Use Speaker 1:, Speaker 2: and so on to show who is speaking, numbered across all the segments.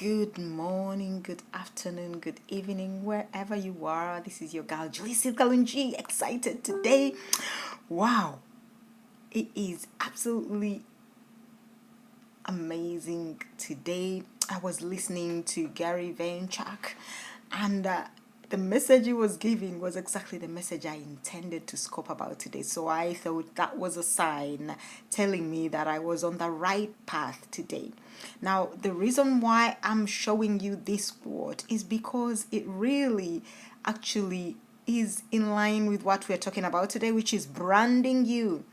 Speaker 1: Good morning, good afternoon, good evening, wherever you are. This is your girl, Kalungi, excited today. Wow, it is absolutely amazing today. I was listening to Gary Vaynerchuk, and the message he was giving was exactly the message I intended to scope about today. So I thought that was a sign telling me that I was on the right path today. Now, the reason why I'm showing you this quote is because it really actually is in line with what we're talking about today, which is branding you.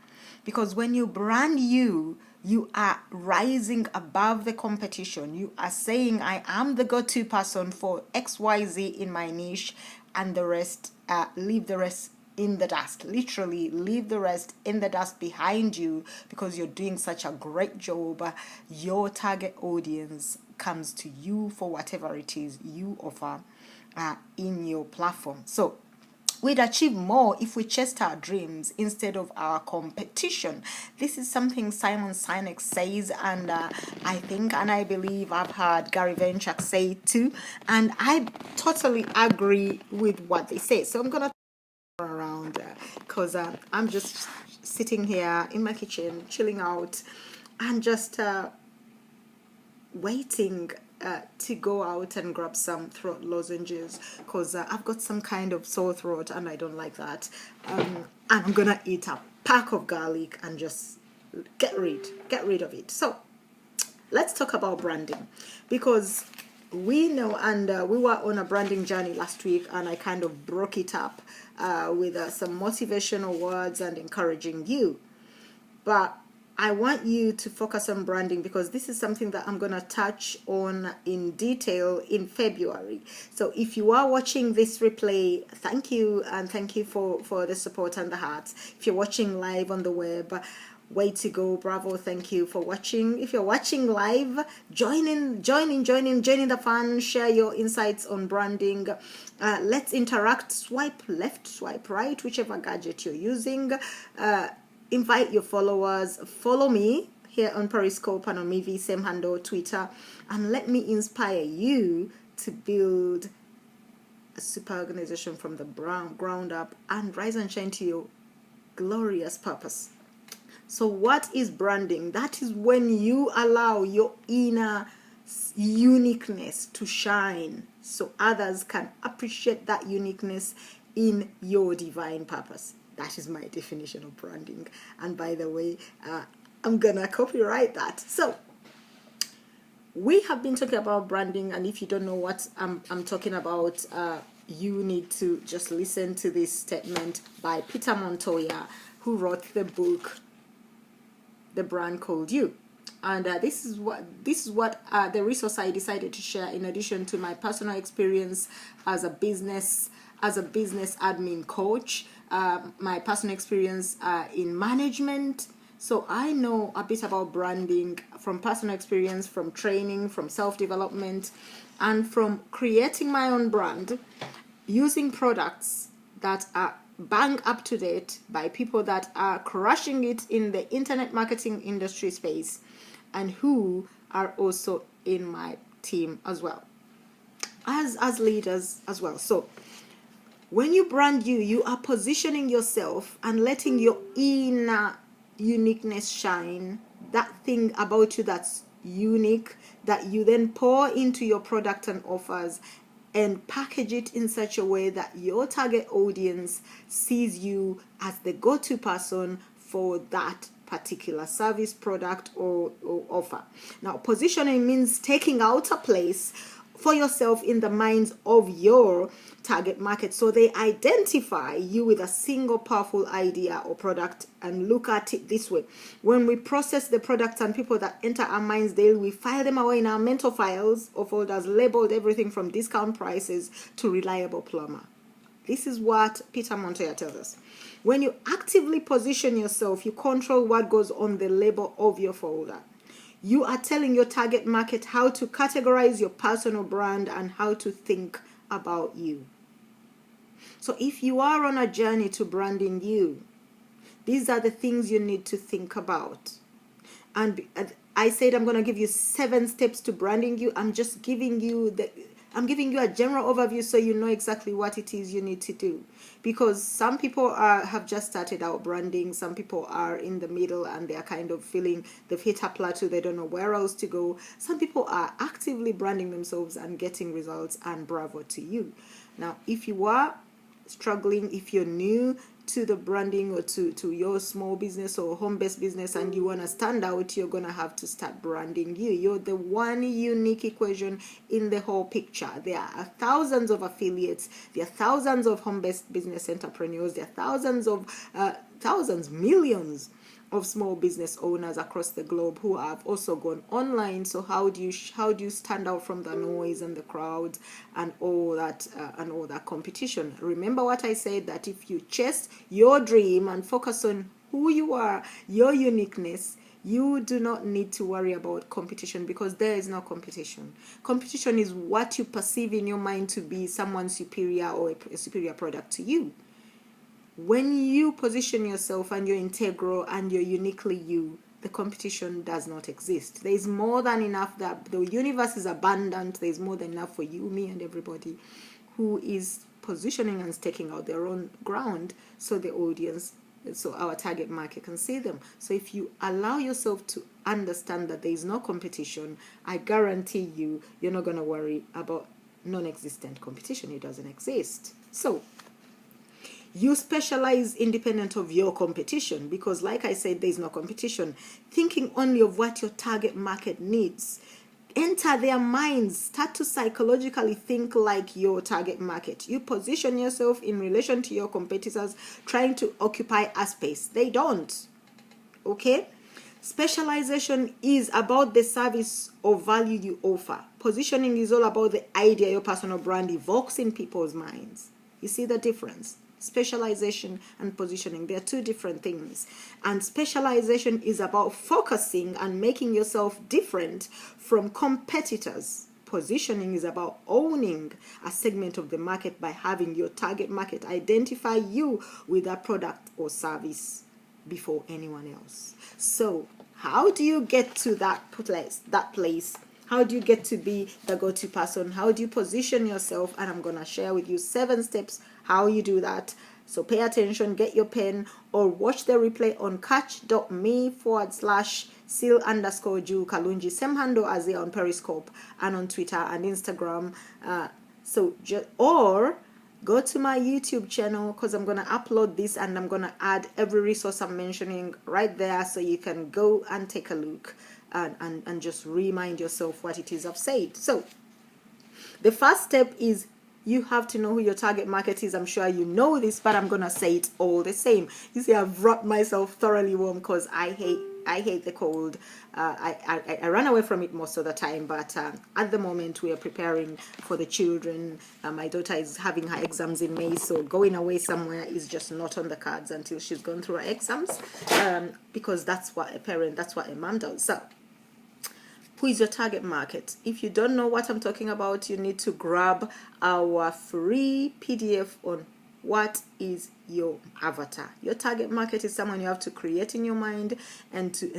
Speaker 1: Because when you brand you, you are rising above the competition. You are saying, I am the go-to person for XYZ in my niche, and the rest, leave the rest in the dust. Literally, leave the rest in the dust behind you because you're doing such a great job. Your target audience comes to you for whatever it is you offer in your platform. So, we'd achieve more if we chased our dreams instead of our competition. This is something Simon Sinek says, and I think and I believe I've heard Gary Vaynerchuk say it too, and I totally agree with what they say. So I'm gonna turn around because I'm just sitting here in my kitchen, chilling out, and just waiting to go out and grab some throat lozenges because I've got some kind of sore throat and I don't like that. And I'm gonna eat a pack of garlic and just get rid of it. So let's talk about branding, because we know, and we were on a branding journey last week, and I kind of broke it up with some motivational words and encouraging you. But I want you to focus on branding because this is something that I'm going to touch on in detail in February. So if you are watching this replay, thank you, and thank you for the support and the hearts. If you're watching live on the web, way to go, bravo, thank you for watching. If you're watching live, join in the fun, share your insights on branding. Let's interact, swipe left, swipe right, whichever gadget you're using. Invite your followers, follow me here on Periscope and on Mivi, same handle, Twitter, and let me inspire you to build a super organization from the ground up and rise and shine to your glorious purpose. So what is branding? That is when you allow your inner uniqueness to shine so others can appreciate that uniqueness in your divine purpose. That is my definition of branding. And by the way, I'm gonna copyright that. So we have been talking about branding, and if you don't know what I'm talking about, you need to just listen to this statement by Peter Montoya, who wrote the book The Brand Called You. And this is what the resource I decided to share in addition to my personal experience as a business admin coach, my personal experience in management. So I know a bit about branding from personal experience, from training, from self-development, and from creating my own brand using products that are bang up to date by people that are crushing it in the internet marketing industry space and who are also in my team as well as leaders as well. So when you brand you are positioning yourself and letting your inner uniqueness shine, that thing about you that's unique, that you then pour into your product and offers and package it in such a way that your target audience sees you as the go-to person for that particular service, product, or offer. Now, positioning means taking out a place for yourself in the minds of your target market so they identify you with a single powerful idea or product. And look at it this way: when we process the products and people that enter our minds daily, we file them away in our mental files or folders labeled everything from discount prices to reliable plumber. This is what Peter Montoya tells us. When you actively position yourself, you control what goes on the label of your folder. You are telling your target market how to categorize your personal brand and how to think about you. So if you are on a journey to branding you, these are the things you need to think about. And I said I'm going to give you 7 steps to branding you. I'm giving you a general overview so you know exactly what it is you need to do. Because some people have just started out branding, some people are in the middle and they are kind of feeling they've hit a plateau, they don't know where else to go. Some people are actively branding themselves and getting results, and bravo to you. Now, if you are struggling, if you're new to the branding or to your small business or home-based business and you want to stand out, you're going to have to start branding you. You're the one unique equation in the whole picture. There are thousands of affiliates, there are thousands of home-based business entrepreneurs, there are millions of small business owners across the globe who have also gone online. So how do you stand out from the noise and the crowd and all that competition? Remember what I said, that if you chase your dream and focus on who you are, your uniqueness, you do not need to worry about competition, because there is no competition. Competition is what you perceive in your mind to be someone superior or a superior product to you. When you position yourself and you're integral and you're uniquely you, the competition does not exist. There is more than enough. That the universe is abundant. There is more than enough for you, me, and everybody who is positioning and staking out their own ground, so the audience, so our target market can see them. So if you allow yourself to understand that there is no competition, I guarantee you're not going to worry about non-existent competition. It doesn't exist. So you specialize independent of your competition, because like I said, there is no competition. Thinking only of what your target market needs. Enter their minds. Start to psychologically think like your target market. You position yourself in relation to your competitors trying to occupy a space. They don't. Okay? Specialization is about the service or value you offer. Positioning is all about the idea your personal brand evokes in people's minds. You see the difference? Specialization and positioning, they are two different things. And specialization is about focusing and making yourself different from competitors. Positioning is about owning a segment of the market by having your target market identify you with a product or service before anyone else. So how do you get to that place? How do you get to be the go-to person? How do you position yourself? And I'm going to share with you 7 steps how you do that. So pay attention, get your pen, or watch the replay on catch.me/seal_Jewel Kalungi. Same handle as there on Periscope and on Twitter and Instagram. Or go to my YouTube channel, because I'm going to upload this and I'm going to add every resource I'm mentioning right there, so you can go and take a look and just remind yourself what it is I've said. So the first step is you have to know who your target market is. I'm sure you know this, but I'm going to say it all the same. You see, I've wrapped myself thoroughly warm because I hate the cold. I run away from it most of the time, but at the moment we are preparing for the children. My daughter is having her exams in May, so going away somewhere is just not on the cards until she's gone through her exams, because that's what a mom does. So who is your target market? If you don't know what I'm talking about, you need to grab our free PDF on what is your avatar. Your target market is someone you have to create in your mind and to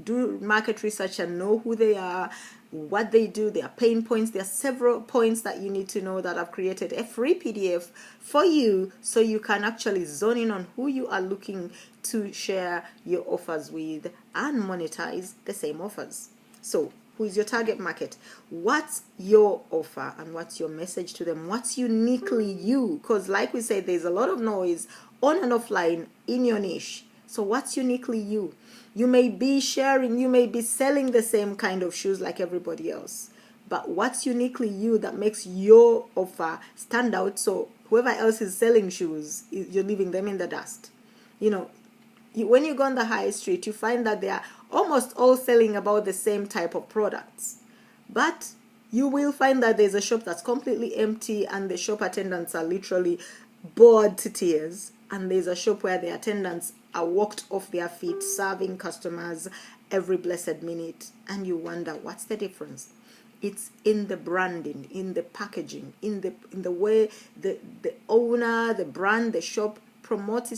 Speaker 1: do market research and know who they are, what they do, their pain points. There are several points that you need to know that I've created a free PDF for you, so you can actually zone in on who you are looking to share your offers with and monetize the same offers. So who is your target market? What's your offer and what's your message to them? What's uniquely you? Because like we said, there's a lot of noise on and offline in your niche. So what's uniquely you? You may be selling the same kind of shoes like everybody else, but what's uniquely you that makes your offer stand out, so whoever else is selling shoes, you're leaving them in the dust? When you go on the high street, you find that they are almost all selling about the same type of products. But you will find that there's a shop that's completely empty and the shop attendants are literally bored to tears. And there's a shop where the attendants are walked off their feet serving customers every blessed minute. And you wonder, what's the difference? It's in the branding, in the packaging, in the way the owner, the brand, the shop promotes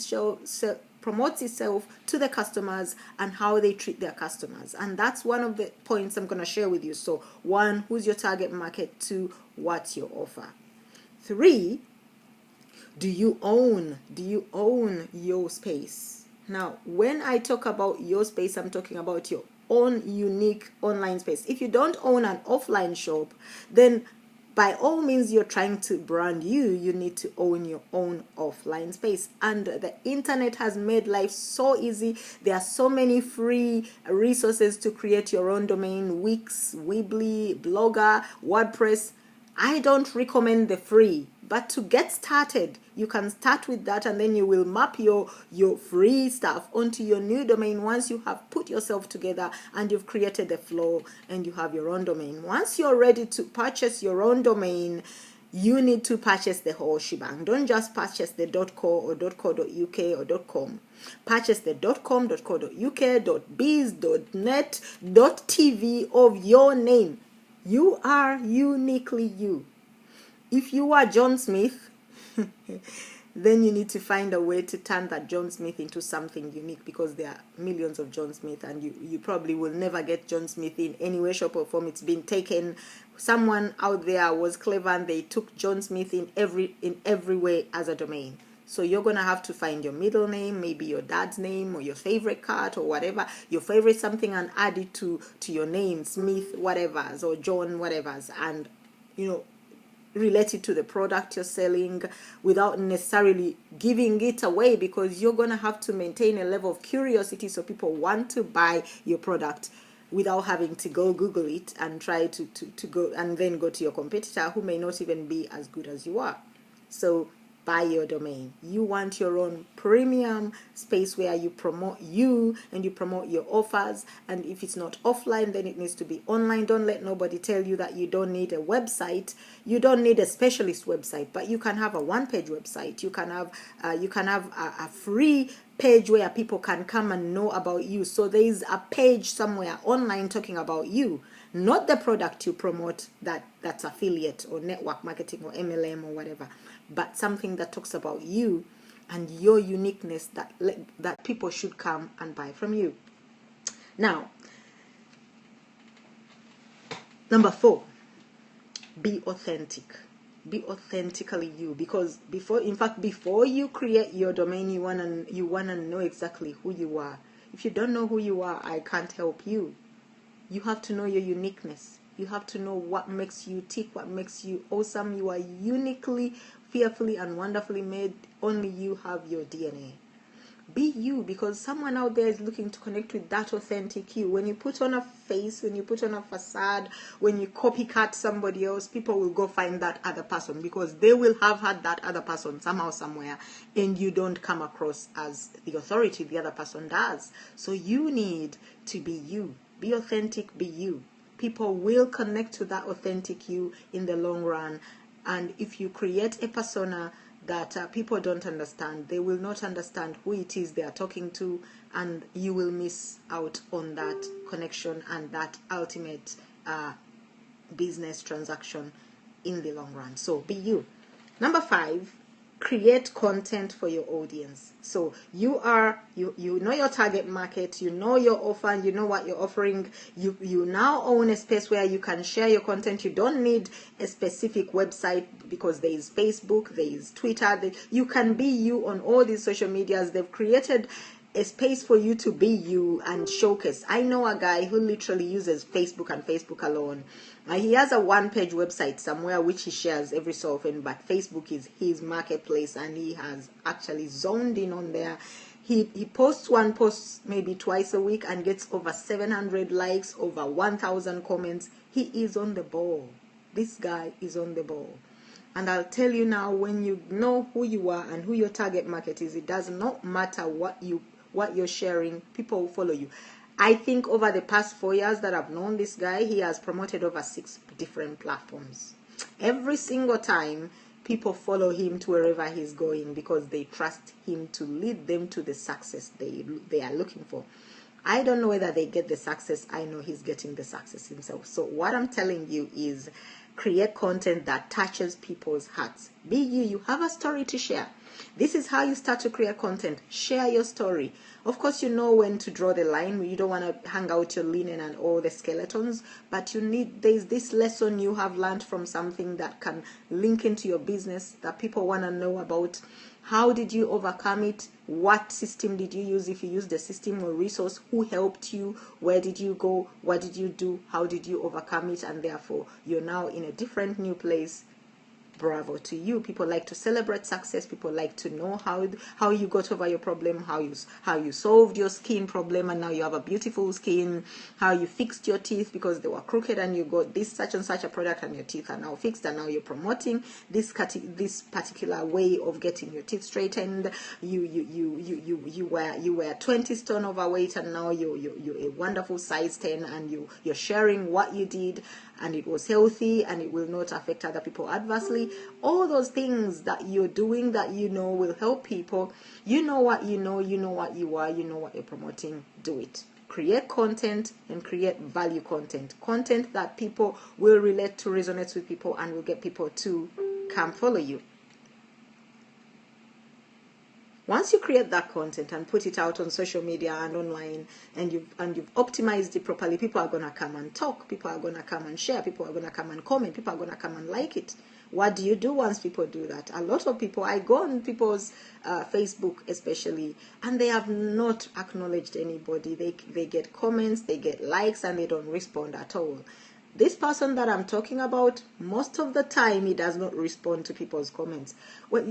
Speaker 1: promotes itself to the customers and how they treat their customers. And that's one of the points I'm going to share with you. So 1, who's your target market? 2, what's your offer? 3, do you own your space? Now, when I talk about your space, I'm talking about your own unique online space. If you don't own an offline shop, then by all means you're trying to brand you need to own your own offline space. And the internet has made life so easy. There are so many free resources to create your own domain: Wix, Weebly, Blogger, WordPress. I don't recommend the free, but to get started, you can start with that, and then you will map your free stuff onto your new domain once you have put yourself together and you've created the flow and you have your own domain. Once you're ready to purchase your own domain, you need to purchase the whole shebang. Don't just purchase the .co or .co.uk or .com. Purchase the .com, .co.uk, .biz, .net, .tv of your name. You are uniquely you. If you are John Smith, then you need to find a way to turn that John Smith into something unique, because there are millions of John Smith, and you probably will never get John Smith in any way, shape, or form. It's been taken. Someone out there was clever and they took John Smith in every way as a domain. So you're going to have to find your middle name, maybe your dad's name or your favorite cat or whatever, your favorite something, and add it to your name, Smith whatever's or John whatever's, and relate it to the product you're selling without necessarily giving it away, because you're going to have to maintain a level of curiosity so people want to buy your product without having to go Google it and try to go and then go to your competitor who may not even be as good as you are. So buy your domain. You want your own premium space where you promote you and you promote your offers. And if it's not offline, then it needs to be online. Don't let nobody tell you that you don't need a website. You don't need a specialist website, but you can have a one-page website. You can have a free page where people can come and know about you. So there is a page somewhere online talking about you, not the product you promote, that's affiliate or network marketing or MLM or whatever, but something that talks about you and your uniqueness that people should come and buy from you. Now, number 4, be authentic. Be authentically you, because before you create your domain, you wanna know exactly who you are. If you don't know who you are, I can't help you. You have to know your uniqueness. You have to know what makes you tick, what makes you awesome. You are uniquely, fearfully, and wonderfully made. Only you have your DNA. Be you, because someone out there is looking to connect with that authentic you. When you put on a face, when you put on a facade, when you copycat somebody else, people will go find that other person, because they will have had that other person somehow, somewhere, and you don't come across as the authority the other person does. So you need to be you. Be authentic, be you. People will connect to that authentic you in the long run. And if you create a persona that people don't understand, they will not understand who it is they are talking to, and you will miss out on that connection and that ultimate business transaction in the long run. So be you. Number 5, create content for your audience. So you know your target market, you know your offer, you know what you're offering. You now own a space where you can share your content. You don't need a specific website, because there is Facebook, there is Twitter. You can be you on all these social medias. They've created a space for you to be you and showcase. I know a guy who literally uses Facebook and Facebook alone. He has a one-page website somewhere which he shares every so often, but Facebook is his marketplace, and he has actually zoned in on there. He posts one post maybe twice a week and gets over 700 likes, over 1,000 comments. He is on the ball. This guy is on the ball. And I'll tell you now, when you know who you are and who your target market is, it does not matter what you're sharing, people will follow you. I think over the past 4 years that I've known this guy, he has promoted over 6 different platforms. Every single time, people follow him to wherever he's going, because they trust him to lead them to the success they are looking for. I don't know whether they get the success. I know he's getting the success himself. So what I'm telling you is, create content that touches people's hearts. Be you. You have a story to share. This is how you start to create content. Share your story. Of course, you know when to draw the line. You don't want to hang out your linen and all the skeletons, but there's this lesson you have learned from something that can link into your business that people want to know about. How did you overcome it? What system did you use? If you used the system or resource, who helped you? Where did you go? What did you do? How did you overcome it? And therefore, you're now in a different new place. Bravo to you. People like to celebrate success. People like to know how you got over your problem, how you solved your skin problem, and now you have a beautiful skin. How you fixed your teeth because they were crooked, and you got this such and such a product, and your teeth are now fixed, and now you're promoting this particular way of getting your teeth straightened. You were 20 stone overweight, and now you're a wonderful size 10, and you're sharing what you did, and it was healthy, and it will not affect other people adversely. All those things that you're doing that you know will help people. You know what you know what you are, you know what you're promoting. Do it. Create content and create value content. Content that people will relate to, resonates with people, and will get people to come follow you. Once you create that content and put it out on social media and online, and you've optimized it properly, people are going to come and talk, people are going to come and share, people are going to come and comment, people are going to come and like it. What do you do once people do that? A lot of people, I go on people's Facebook especially, and they have not acknowledged anybody. They get comments, they get likes, and they don't respond at all. This person that I'm talking about, most of the time, he does not respond to people's comments. Well,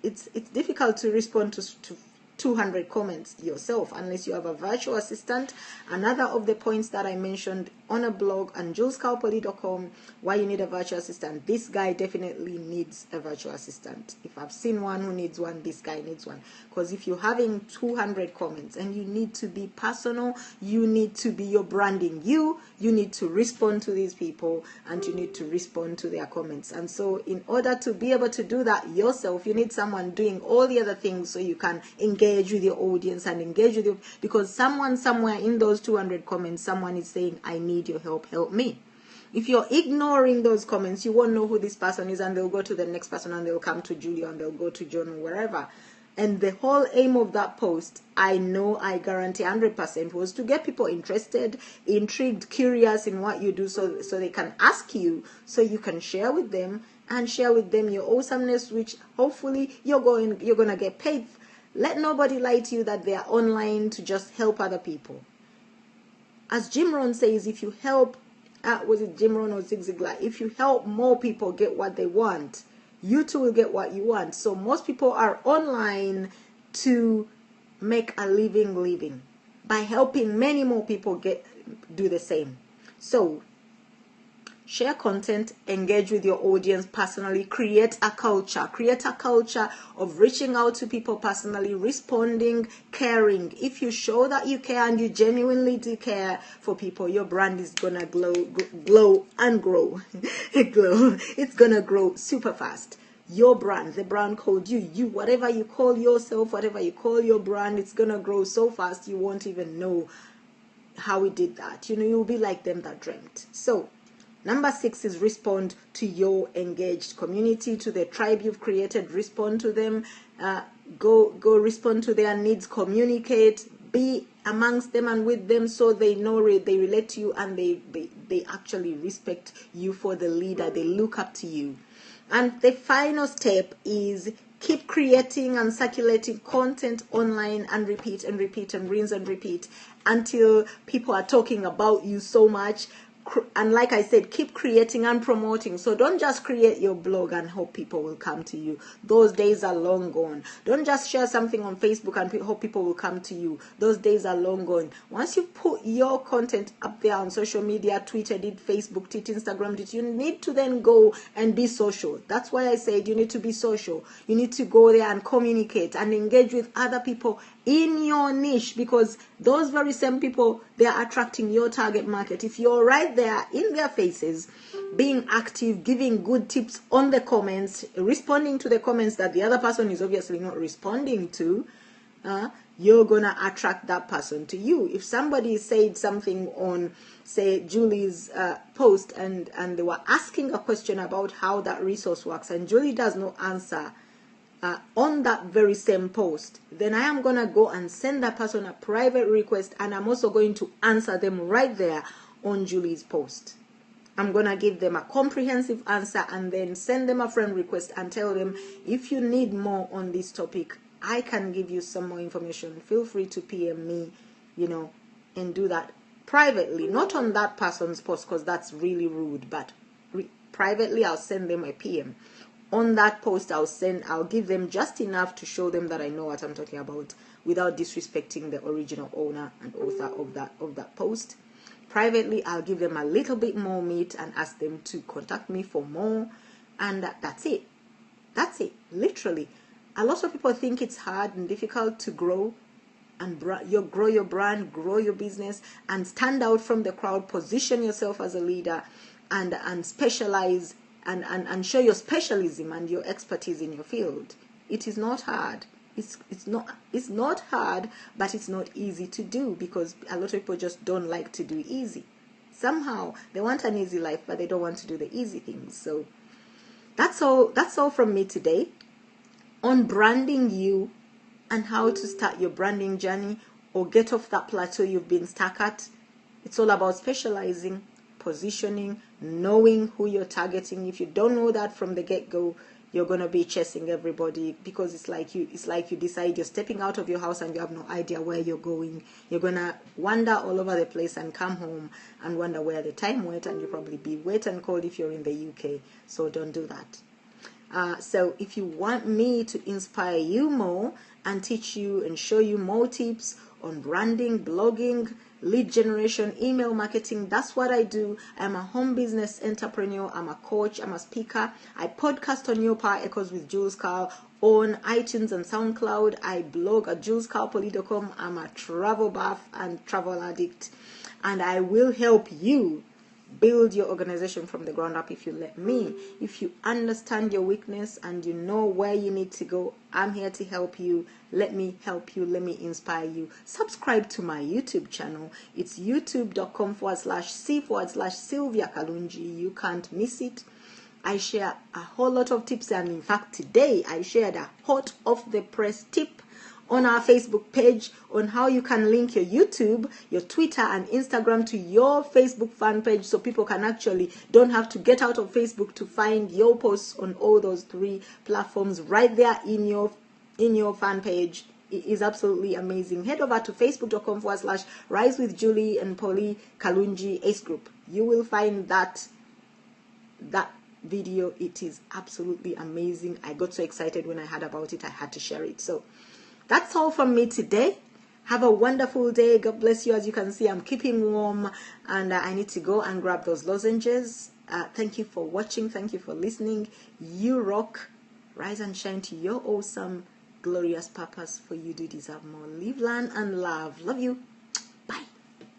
Speaker 1: it's difficult to respond to 200 comments yourself unless you have a virtual assistant. Another of the points that I mentioned on a blog on julescalpoli.com, why you need a virtual assistant. This guy definitely needs a virtual assistant. If I've seen one who needs one, this guy needs one. Because if you're having 200 comments and you need to be personal, you need to be your branding. You need to respond to these people, and you need to respond to their comments. And so in order to be able to do that yourself, you need someone doing all the other things so you can engage with your audience and engage with you, because someone somewhere in those 200 comments, someone is saying, I need your help me. If you're ignoring those comments, you won't know who this person is, and they'll go to the next person, and they'll come to Julia, and they'll go to John, or wherever. And the whole aim of that post, I guarantee 100%, was to get people interested, intrigued, curious in what you do, so they can ask you, so you can share with them, and share with them your awesomeness, which hopefully you're gonna get paid. Let nobody lie to you that they are online to just help other people. As Jim Rohn says, if you help, was it Jim Rohn or Zig Ziglar? If you help more people get what they want, you too will get what you want. So most people are online to make a living by helping many more people do the same. So share content, engage with your audience personally, create a culture of reaching out to people personally, responding, caring. If you show that you care and you genuinely do care for people, your brand is gonna glow and grow. It's gonna grow super fast. Your brand, the brand called you, whatever you call yourself, whatever you call your brand, it's gonna grow so fast you won't even know how it did that. You'll be like them that dreamt. So number 6 is respond to your engaged community, to the tribe you've created. Respond to them. Go respond to their needs. Communicate. Be amongst them and with them, so they know they relate to you, and they actually respect you for the leader. They look up to you. And the final step is keep creating and circulating content online, and repeat and repeat and rinse and repeat until people are talking about you so much. And like I said, keep creating and promoting. So don't just create your blog and hope people will come to you. Those days are long gone. Don't just share something on Facebook and hope people will come to you. Those days are long gone. Once you put your content up there on social media, Twitter did, Facebook did, Instagram did, you need to then go and be social. That's why I said you need to be social. You need to go there and communicate and engage with other people in your niche, because those very same people, they are attracting your target market. If you're right there in their faces, being active, giving good tips on the comments, responding to the comments that the other person is obviously not responding to, you're gonna attract that person to you. If somebody said something on, say, Julie's post, and they were asking a question about how that resource works, and Julie does not answer on that very same post, then I am going to go and send that person a private request, and I'm also going to answer them right there on Julie's post. I'm going to give them a comprehensive answer and then send them a friend request and tell them, if you need more on this topic, I can give you some more information. Feel free to PM me, and do that privately, not on that person's post, because that's really rude, but privately I'll send them a PM. On that post, I'll give them just enough to show them that I know what I'm talking about without disrespecting the original owner and author of that post. Privately, I'll give them a little bit more meat and ask them to contact me for more, and that's it. That's it, literally. A lot of people think it's hard and difficult to grow and grow your brand, grow your business, and stand out from the crowd, position yourself as a leader, and specialize and show your specialism and your expertise in your field. It is not hard. It's not hard, but it's not easy to do, because a lot of people just don't like to do easy. Somehow they want an easy life, but they don't want to do the easy things. So that's all from me today on branding you and how to start your branding journey or get off that plateau you've been stuck at. It's all about specializing, positioning, knowing who you're targeting. If you don't know that from the get-go, you're going to be chasing everybody, because it's like you decide you're stepping out of your house and you have no idea where you're going. You're going to wander all over the place and come home and wonder where the time went, and you'll probably be wet and cold if you're in the UK. So don't do that. So if you want me to inspire you more and teach you and show you more tips on branding, blogging, lead generation, email marketing, that's what I do. I'm a home business entrepreneur. I'm a coach. I'm a speaker. I podcast on Your Power Echoes with Jules Carl on iTunes and SoundCloud. I blog at julescarlpoly.com. I'm a travel buff and travel addict, and I will help you build your organization from the ground up if you let me. If you understand your weakness and you know where you need to go, I'm here to help you. Let me help you. Let me inspire you. Subscribe to my YouTube channel. It's youtube.com/C/Sylvia Kalungi. You can't miss it. I share a whole lot of tips, and in fact today I shared a hot off the press tip on our Facebook page on how you can link your YouTube, your Twitter and Instagram to your Facebook fan page, so people can actually don't have to get out of Facebook to find your posts on all those three platforms right there in your fan page. It is absolutely amazing. Head over to facebook.com/Rise with Julie and Polly Kalungi Ace Group. You will find that video. It is absolutely amazing. I got so excited when I heard about it. I had to share it. So that's all from me today. Have a wonderful day. God bless you. As you can see, I'm keeping warm, and I need to go and grab those lozenges. Thank you for watching. Thank you for listening. You rock. Rise and shine to your awesome, glorious purpose, for you do deserve more. Live, learn, and love. Love you.